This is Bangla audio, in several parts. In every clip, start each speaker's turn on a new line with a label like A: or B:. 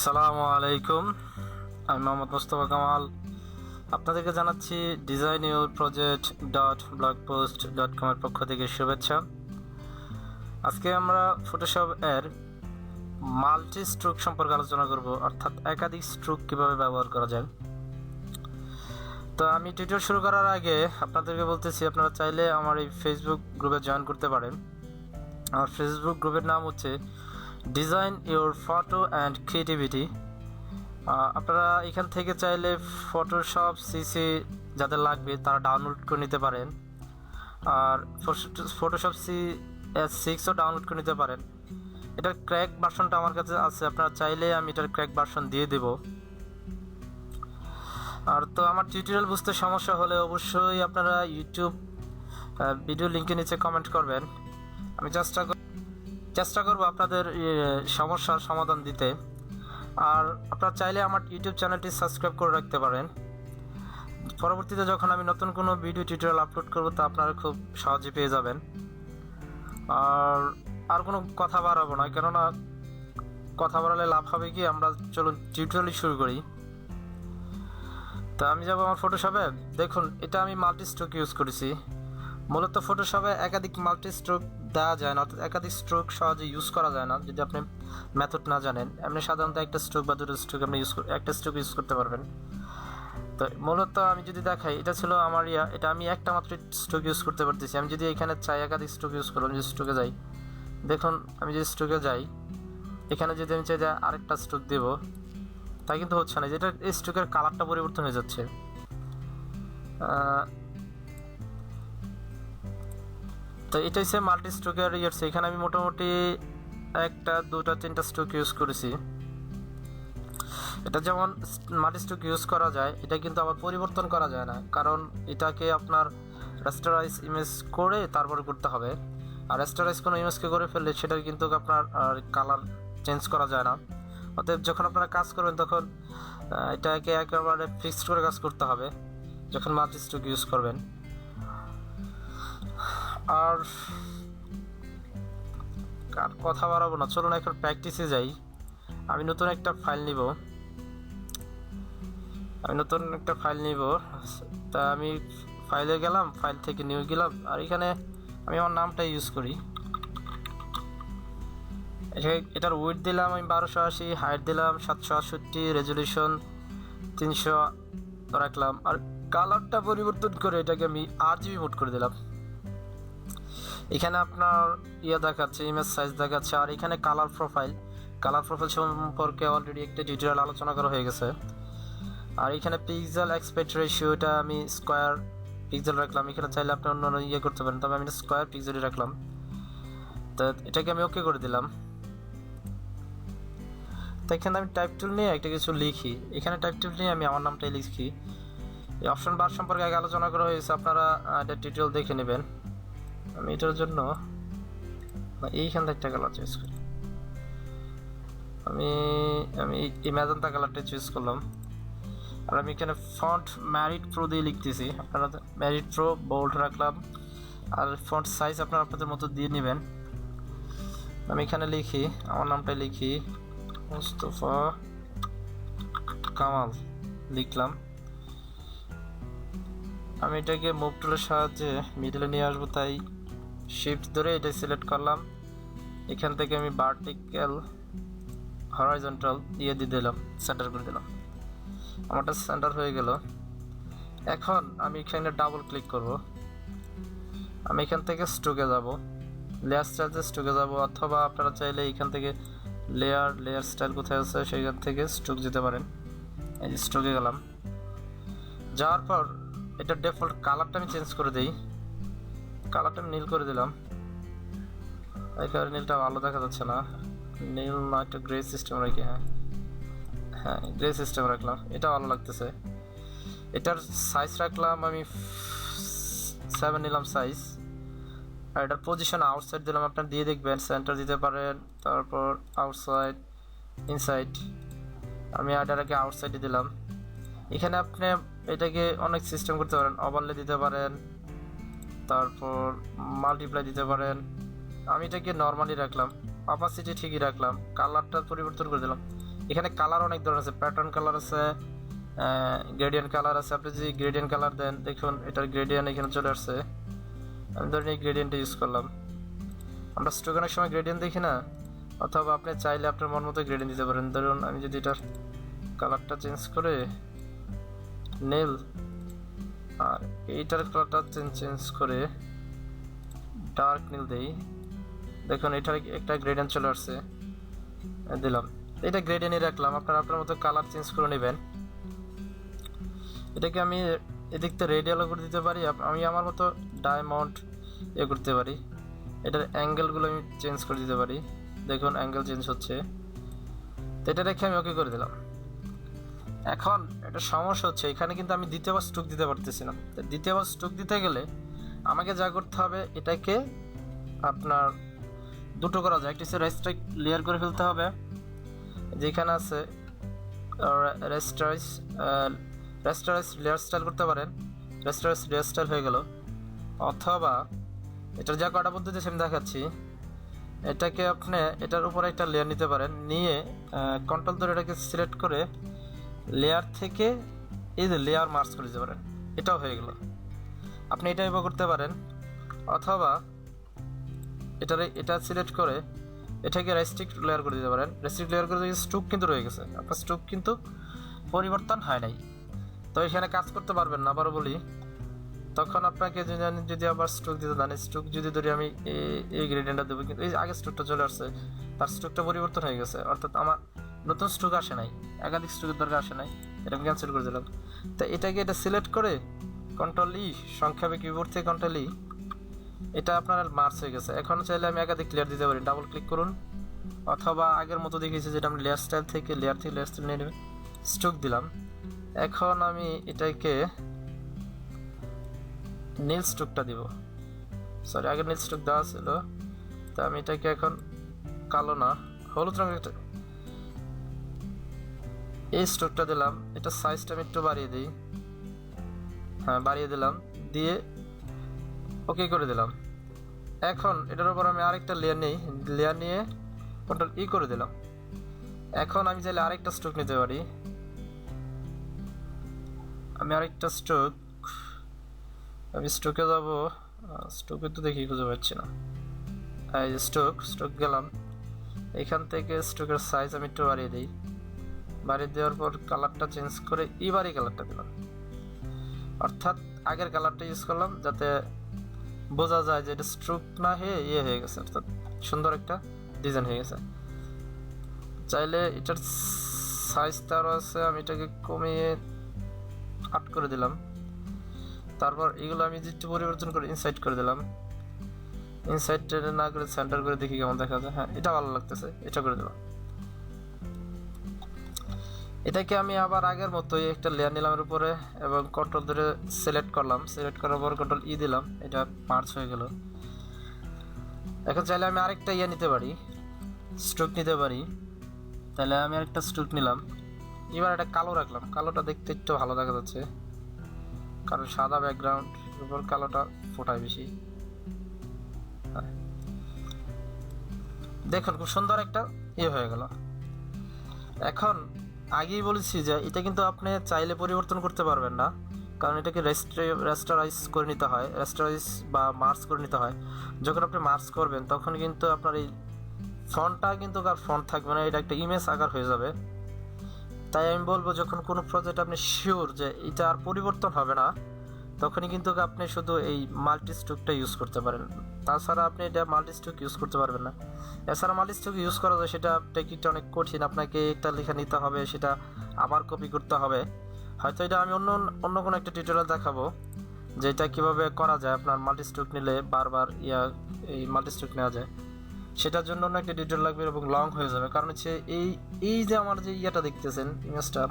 A: আসসালামু আলাইকুম। আমি মোহাম্মদ মোস্তফা কামাল আপনাদেরকে জানাচ্ছি ডিজাইন ইউর প্রজেক্ট .blogpost.com এর পক্ষ থেকে শুভেচ্ছা। আজকে আমরা ফটোশপ এর মাল্টি স্ট্রোক সম্পর্কে আলোচনা করব, অর্থাৎ একাধিক স্ট্রোক কিভাবে ব্যবহার করা যায়। তো আমি টিউটোরিয়াল শুরু করার আগে আপনাদেরকে বলতেছি, আপনারা চাইলে আমার এই ফেসবুক গ্রুপে জয়েন করতে পারেন। আমার ফেসবুক গ্রুপের নাম হচ্ছে design your photo and creativity. আপনারা এখান থেকে চাইলে ফটোশপ সিসি যাদের লাগবে তারা ডাউনলোড করে নিতে পারেন, আর ফটোশপ CS6ও ডাউনলোড করে নিতে পারেন। এটার ক্র্যাক ভার্সনটা আমার কাছে আছে, আপনারা চাইলে আমি এটার ক্র্যাক ভার্সন দিয়ে দেব। আর তো আমার টিউটোরিয়াল বুঝতে সমস্যা হলে অবশ্যই আপনারা ইউটিউব ভিডিও লিঙ্কের নিচে কমেন্ট করবেন। আমি চেষ্টা করব আপনাদের সমস্যার সমাধান দিতে। আর আপনারা চাইলে আমার ইউটিউব চ্যানেলটি সাবস্ক্রাইব করে রাখতে পারেন। পরবর্তীতে যখন আমি নতুন কোনো ভিডিও টিউটোরিয়াল আপলোড করব তা আপনারা খুব সহজে পেয়ে যাবেন। আর কোনো কথা বাড়াবো না, কেননা কথা বাড়ালে লাভ হবে কি। আমরা চলুন টিউটোরিয়ালই শুরু করি। তা আমি যাব আমার ফটোশপে। দেখুন, এটা আমি মাল্টি স্ট্রোক ইউজ করেছি। মূলত ফটোশপে একাধিক মাল্টি স্ট্রোক দেওয়া যায় না, অর্থাৎ একাধিক স্ট্রোক সহজে ইউজ করা যায় না যদি আপনি মেথড না জানেন। এমনি সাধারণত একটা স্ট্রোক বা দুটো স্ট্রোক আপনি একটা স্ট্রোক ইউজ করতে পারবেন। তো মূলত আমি যদি দেখাই, এটা ছিল আমার এটা আমি একটা মাত্র স্ট্রোক ইউজ করতে পারতেছি। আমি যদি এখানে চাই একাধিক স্ট্রোক ইউজ করবো, আমি যদি স্ট্রোকে যাই, দেখুন আমি যদি স্ট্রোকে যাই, এখানে যদি আমি চাই যে আরেকটা স্ট্রোক দেবো, তাই কিন্তু হচ্ছে না। যেটা এই স্ট্রোকের কালারটা পরিবর্তন হয়ে যাচ্ছে। তো এটা হচ্ছে মাল্টি স্ট্রোকের ইয়ার্স। এখানে আমি মোটামুটি একটা দুটা তিনটা স্ট্রোক ইউজ করেছি। এটা যেমন মাল্টি স্ট্রোক ইউজ করা যায়, এটা কিন্তু আবার পরিবর্তন করা যায় না, কারণ এটাকে আপনার রাস্টারাইজ ইমেজ করে তারপরে করতে হবে। আর রাস্টারাইজ কোনো ইমেজকে করে ফেললে সেটা কিন্তু আপনার কালার চেঞ্জ করা যায় না। অতএব যখন আপনারা কাজ করবেন তখন এটাকে একেবারে ফিক্সড করে কাজ করতে হবে যখন মাল্টি স্ট্রোক ইউজ করবেন। আর কথা বাড়াবো না, চলুন এখন প্র্যাকটিসে যাই। আমি নতুন একটা ফাইল নিব। তা আমি ফাইলে গেলাম, ফাইল থেকে নিউ গেলাম, আর এখানে আমি আমার নামটা ইউজ করি। এটার উইডথ দিলাম আমি 1280, হাইট দিলাম 768, রেজলিউশন 300 রাখলাম, আর কালারটা পরিবর্তন করে এটাকে আমি RGB মোড করে দিলাম। এখানে আপনার দেখাচ্ছে, ইমেজ সাইজ দেখাচ্ছে, আর এখানে কালার প্রোফাইল সম্পর্কে অলরেডি একটা টিউটোরিয়াল আলোচনা করা হয়ে গেছে। আর এখানে পিক্সেল অ্যাসপেক্ট রেশিও, এটা আমি স্কোয়ার পিক্সেল রাখলাম। এখানে চাইলে আপনি অন্য করতে পারেন, তবে আমি স্কোয়ার পিক্সেলই রাখলাম। তো এটাকে আমি ওকে করে দিলাম। তো এখানে আমি টাইপ টুল নিয়ে একটা কিছু লিখি। এখানে টাইপ টুল নিয়ে আমি আমার নামটাই লিখি। এই অপশন বার সম্পর্কে আগে আলোচনা করা হয়েছে, আপনারা এটা টিউটোরিয়াল দেখে নেবেন। আমি এটার জন্য এইখান থেকে একটা কালার চয়েস করি। আমি এই ম্যাজেন্টা কালারটা চুজ করলাম। আর আমি এখানে ফন্ট ম্যারিট প্রো দিয়ে লিখতেছি। আপনারা ম্যারিট প্রো বোল্ড রাখলাম, আর ফন্ট সাইজ আপনারা আপনাদের মতো দিয়ে নেবেন। আমি এখানে লিখি, আমার নামটাই লিখি, মোস্তফা কামাল লিখলাম। আমি এটাকে মুভ টুলের সাহায্যে মিডলে নিয়ে আসবো, তাই শিফট ধরে এটা সিলেক্ট করলাম। এখান থেকে আমি ভার্টিক্যাল হরাইজন্টাল দিয়ে দিলাম, সেন্টার করে দিলাম। আমারটা সেন্টার হয়ে গেল। এখন আমি এখানে ডাবল ক্লিক করব। আমি এখান থেকে স্ট্রোকে যাব, লেয়ার স্টাইলে স্ট্রোকে যাব, অথবা আপনারা চাইলে এখান থেকে লেয়ার স্টাইল কোথায় আছে সেইখান থেকে স্ট্রোক যেতে পারেন। এই যে স্ট্রোকে গেলাম। যাওয়ার পর এটা ডিফল্ট কালারটা আমি চেঞ্জ করে দিই। কালারটা আমি নীল করে দিলাম। এখানে নীলটা ভালো দেখা যাচ্ছে না, নীল না, একটা গ্রে সিস্টেম রাখি। হ্যাঁ গ্রে সিস্টেম রাখলাম, এটা ভালো লাগতেছে। এটার সাইজ রাখলাম আমি 7 নিলাম সাইজ। আর এটার পজিশন আউটসাইড দিলাম, আপনার দিয়ে দেখবেন সেন্টার দিতে পারেন, তারপর আউটসাইড, ইনসাইড। আমি এটাকে আউটসাইডে দিলাম। এখানে আপনি এটাকে অনেক সিস্টেম করতে পারেন, ওভারলে দিতে পারেন, তারপর মাল্টিপ্লাই দিতে পারেন। আমি এটাকে নর্মালি রাখলাম, অপাসিটি ঠিকই রাখলাম, কালারটা পরিবর্তন করে দিলাম। এখানে কালার অনেক ধরনের আছে, প্যাটার্ন কালার আছে, গ্রেডিয়েন্ট কালার আছে। আপনি যদি গ্রেডিয়েন্ট কালার দেন, দেখুন এটার গ্রেডিয়েন্ট এখানে চলে আসছে। আমি ধরেন এই গ্রেডিয়েন্টটা ইউজ করলাম। আমরা স্ট্রোক অনেক সময় গ্রেডিয়েন্ট দেখি না, অথবা আপনি চাইলে আপনার মন মতো গ্রেডিয়েন্ট দিতে পারেন। ধরুন আমি যদি এটার কালারটা চেঞ্জ করে নীল, আর এইটার কালারটা চেঞ্জ করে ডার্ক নীল দেই, দেখুন এটার একটা গ্রেডিয়েন্ট চলে আসছে, দিলাম। এটা গ্রেডিয়েন্টই রাখলাম, আপনার আপনার মতো কালার চেঞ্জ করে নেবেন। এটাকে আমি এদিক থেকে রেডিয়ালও করে দিতে পারি, আমি আমার মতো ডায়মন্ড করতে পারি। এটার অ্যাঙ্গেলগুলো আমি চেঞ্জ করে দিতে পারি, দেখুন অ্যাঙ্গেল চেঞ্জ হচ্ছে। তো এটা রেখে আমি ওকে করে দিলাম। এখন একটা সমস্যা হচ্ছে, এখানে কিন্তু আমি দ্বিতীয়বার স্ট্রোক দিতে পারতেছি না। দ্বিতীয়বার স্ট্রোক দিতে গেলে আমাকে যা করতে হবে, এটাকে আপনার দুটো করা যায়। একটি হচ্ছে রেস্ট্রাইক লেয়ার করে ফেলতে হবে, যেখানে আছে রেস্টারাইজ লেয়ার স্টাইল করতে পারেন, রেস্টারাইজ লেয়ার স্টাইল হয়ে গেল। অথবা এটার যা কটা পদ্ধতি আমি দেখাচ্ছি, এটাকে আপনি এটার উপরে একটা লেয়ার নিতে পারেন, নিয়ে কন্ট্রোল ধরে এটাকে সিলেক্ট করে লেয়ার থেকে এই যে লেয়ার মার্জ করে দিতে পারেন, এটাও হয়ে গেল। আপনি এটা এভাবে করতে পারেন। অথবা এটা সিলেক্ট করে এটাকে রেস্ট্রিক্ট লেয়ার করে দিতে পারেন। রেস্ট্রিক্ট লেয়ার করে স্ট্রোক কিন্তু রয়ে গেছে, আপনার স্ট্রোক কিন্তু পরিবর্তন হয় নাই। তো এখানে কাজ করতে পারবেন না, আবারও বলি। তখন আপনাকে যদি আবার স্ট্রোক দিতে দেন, স্ট্রোক যদি ধরি আমি এই গ্রেডিয়েন্টটা দেবো, কিন্তু এই আগের স্ট্রোকটা চলে আসছে, তার স্ট্রোকটা পরিবর্তন হয়ে গেছে, অর্থাৎ আমার নতুন স্ট্রোক আসে নাই, একাধিক স্ট্রোকের দরকার আসে নাই। এটা আমি ক্যান্সেল করে দিলাম। তো এটাকে এটা সিলেক্ট করে কন্ট্রোল ই, সংক্ষেপে কিবোর্ড থেকে কন্ট্রোল ই, এটা আপনার মার্চ হয়ে গেছে। এখন চাইলে আমি একাধিক লেয়ার দিতে পারি, ডাবল ক্লিক করুন। অথবা আগের মতো দেখিয়েছি, যেটা আমি লেয়ার স্টাইল থেকে লেয়ার নিয়ে নেবেন, স্ট্রোক দিলাম। এখন আমি এটাকে নীল স্ট্রোকটা দিব, সরি আগে নীল স্ট্রোক দেওয়া ছিল। তা আমি এটাকে এখন কালো না, হলুদ রঙের এই স্ট্রোকটা দিলাম। এটা সাইজটা আমি একটু বাড়িয়ে দিই, হ্যাঁ বাড়িয়ে দিলাম, দিয়ে ওকে করে দিলাম। এখন এটার উপর আমি আরেকটা লেয়ার নিই, লেয়ার নিয়ে কন্ট্রোল ই করে দিলাম। এখন আমি চাইলে আরেকটা স্ট্রোক নিতে পারি। আমি আরেকটা স্ট্রোক, আমি স্ট্রোকে যাব, স্ট্রোকে তো দেখি খুঁজে পাচ্ছি না। এই যে স্ট্রোক গেলাম, এখান থেকে স্ট্রোকের সাইজ আমি একটু বাড়িয়ে দিই। বাড়িয়ে দেওয়ার পর কালারটা চেঞ্জ করে এবারই কালারটা দিলাম, অর্থাৎ আগের কালারটা ইউজ করলাম, যাতে বোঝা যায় যে এটা স্ট্রোক না হয়ে হয়ে গেছে, অর্থাৎ সুন্দর একটা ডিজাইন হয়ে গেছে। চাইলে এটার সাইজ তারও আছে, আমি এটাকে কমিয়ে 8 করে দিলাম। তারপর এগুলো আমি একটু পরিবর্তন করে ইনসাইড করে দিলাম, ইনসাইড না করে সেন্টার করে দেখি কেমন দেখা যায়। হ্যাঁ এটা ভালো লাগতেছে, এটা করে দিলাম। এটাকে আমি আবার আগের মতোই একটা লেয়ার নিলাম এর উপরে, এবং কন্ট্রোল ধরে সিলেক্ট করলাম, সিলেক্ট করার পর কন্ট্রোল ই দিলাম, এটা মার্জ হয়ে গেল। এখন চাইলে আমি আরেকটা নিতে পারি, স্ট্রোক নিতে পারি। তাহলে আমি আরেকটা স্ট্রোক নিলাম, এবার এটা কালো রাখলাম, কালোটা দেখতে একটু ভালো দেখা যাচ্ছে, কারণ সাদা ব্যাকগ্রাউন্ড উপর কালোটা ফোটায় বেশি। দেখুন খুব সুন্দর একটা হয়ে গেল। এখন আগেই বলেছি যে এটা কিন্তু আপনি চাইলে পরিবর্তন করতে পারবেন না, কারণ এটাকে রেস্টারাইজ করে নিতে হয়, রেস্টারাইজ বা মার্জ করে নিতে হয়। যখন আপনি মার্জ করবেন তখন কিন্তু আপনার এই ফন্টটা কিন্তু আর ফন্ট থাকবে না, এটা একটা ইমেজ আকার হয়ে যাবে। তাই আমি বলবো, যখন কোনো প্রজেক্ট আপনি শিওর যে এটা আর পরিবর্তন হবে না, তখনই কিন্তু আপনি শুধু এই মাল্টি স্ট্রোকটা ইউজ করতে পারেন। তাছাড়া আপনি এটা মাল্টি স্ট্রোক ইউজ করতে পারবেন না। এছাড়া মাল্টি স্ট্রোক ইউজ করা যায়, সেটা টেকনিকটা অনেক কঠিন, আপনাকে একটা লেখা নিতে হবে, সেটা আবার কপি করতে হবে। হয়তো এটা আমি অন্য কোনো একটা টিউটোরিয়াল দেখাবো যে এটা কীভাবে করা যায়, আপনার মাল্টি স্ট্রোক নিলে বারবার এই মাল্টি স্ট্রোক নেওয়া যায়। সেটার জন্য অন্য একটা টিউটোরিয়াল লাগবে এবং লং হয়ে যাবে, কারণ হচ্ছে এই যে আমার যে দেখতেছেন ইমেজটা,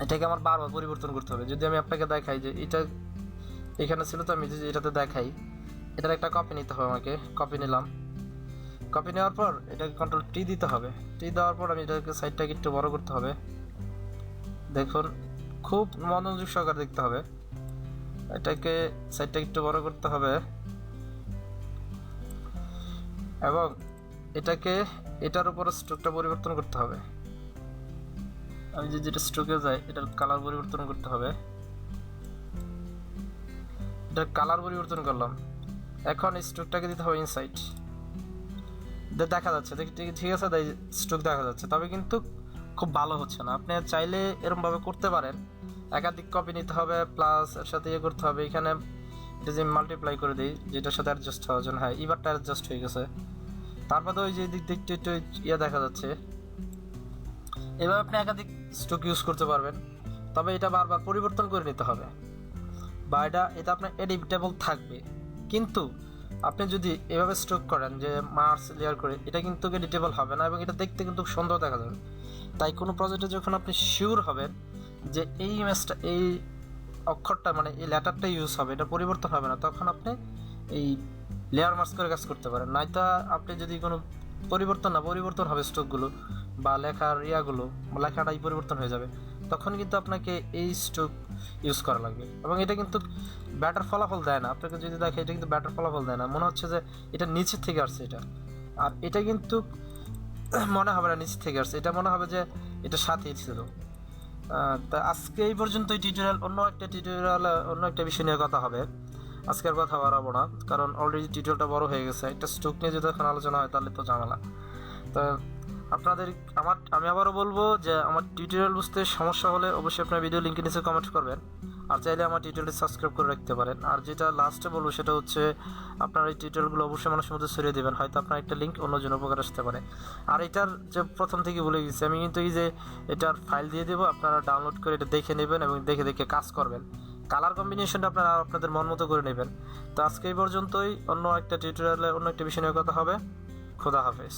A: এটাকে আমার বারবার পরিবর্তন করতে হবে। যদি আমি আপনাকে দেখাই যে এটা এখানে ছিল, তো আমি যদি এটাতে দেখাই, এটার একটা কপি নিতে হবে আমাকে, কপি নিলাম। কপি নেওয়ার পর এটাকে কন্ট্রোল টি দিতে হবে, টি দেওয়ার পর আমি এটাকে সাইডটাকে একটু বড় করতে হবে। দেখুন খুব মনোযোগ সহকারে দেখতে হবে, এটাকে সাইডটা একটু বড় করতে হবে, এবং এটাকে এটার উপর স্ট্রোকটা পরিবর্তন করতে হবে। আমি যেটা স্ট্রোকে যাই এটার কালার পরিবর্তন করতে হবে। এটার কালার পরিবর্তন করলাম। এখন এই স্ট্রোকটাকে দিতে হবে ইনসাইড। দেখা যাচ্ছে ঠিক আছে, স্ট্রোক দেখা যাচ্ছে, তবে কিন্তু খুব ভালো হচ্ছে না। আপনি চাইলে এরকমভাবে করতে পারেন, একাধিক কপি নিতে হবে, প্লাস এর সাথে ইয়ে করতে হবে। এখানে এটা যে মাল্টিপ্লাই করে দিই, যেটার সাথে অ্যাডজাস্ট হওয়ার জন্য, হ্যাঁ এবারটা অ্যাডজাস্ট হয়ে গেছে। তারপরে ওই যে দিক একটু ইয়ে দেখা যাচ্ছে। এবার আপনি একাধিক স্ট্রোক ইউজ করতে পারবেন, তবে এটা বারবার পরিবর্তন করে নিতে হবে, বা এটা আপনার এডিটেবল থাকবে। কিন্তু আপনি যদি এভাবে স্ট্রোক করেন যে মার্কস লেয়ার করে, এটা কিন্তু এডিটেবল হবে না এবং এটা দেখতে কিন্তু সুন্দর দেখা যাবে। তাই কোনো প্রজেক্টে যখন আপনি শিওর হবেন যে এই ইমেজটা, এই অক্ষরটা মানে এই লেটারটা ইউজ হবে, এটা পরিবর্তন হবে না, তখন আপনি এই লেয়ার মার্কস করে কাজ করতে পারেন। নয়তো আপনি যদি কোনো পরিবর্তন হবে স্ট্রোকগুলো বা লেখার লেখাটাই পরিবর্তন হয়ে যাবে, তখন কিন্তু আপনাকে এই স্ট্রোক ইউজ করা লাগবে। এবং এটা কিন্তু ব্যাটার ফলাফল দেয় না। আপনাকে যদি দেখে এটা কিন্তু ব্যাটার ফলাফল দেয় না, মনে হচ্ছে যে এটা নিচের থেকে আসছে এটা। আর এটা কিন্তু মনে হবে না নিচের থেকে আসছে, এটা মনে হবে যে এটা সাথেই ছিল। তা আজকে এই পর্যন্তই টিউটোরিয়াল। অন্য একটা বিষয় নিয়ে কথা হবে। আজকে আর কথা বাড়াবো না, কারণ অলরেডি টিউটোরিয়ালটা বড় হয়ে গেছে। একটা স্ট্রোক নিয়ে যদি এখন আলোচনা হয় তাহলে তো ঝামেলা। তো আমি আবারও বলবো যে আমার টিউটোরিয়াল বুঝতে সমস্যা হলে অবশ্যই আপনার ভিডিও লিঙ্কের নিচে কমেন্ট করবেন, আর চাইলে আমার টিউটোরিয়ালটি সাবস্ক্রাইব করে রাখতে পারেন। আর যেটা লাস্টে বলবো সেটা হচ্ছে আপনার এই টিউটোরিয়ালগুলো অবশ্যই মানুষের মধ্যে ছড়িয়ে দেবেন, হয়তো আপনার একটা লিঙ্ক অন্যজন উপকার আসতে পারে। আর এটার যে প্রথম থেকে বলে গেছি আমি, কিন্তু এই যে এটার ফাইল দিয়ে দেবো, আপনারা ডাউনলোড করে এটা দেখে নেবেন এবং দেখে কাজ করবেন। কালার কম্বিনেশনটা আপনারা আপনাদের মন মতো করে নেবেন। তো আজকে এই পর্যন্তই। অন্য একটা টিউটোরিয়ালে অন্য একটা বিষয় নিয়ে কথা হবে। খোদা হাফেজ।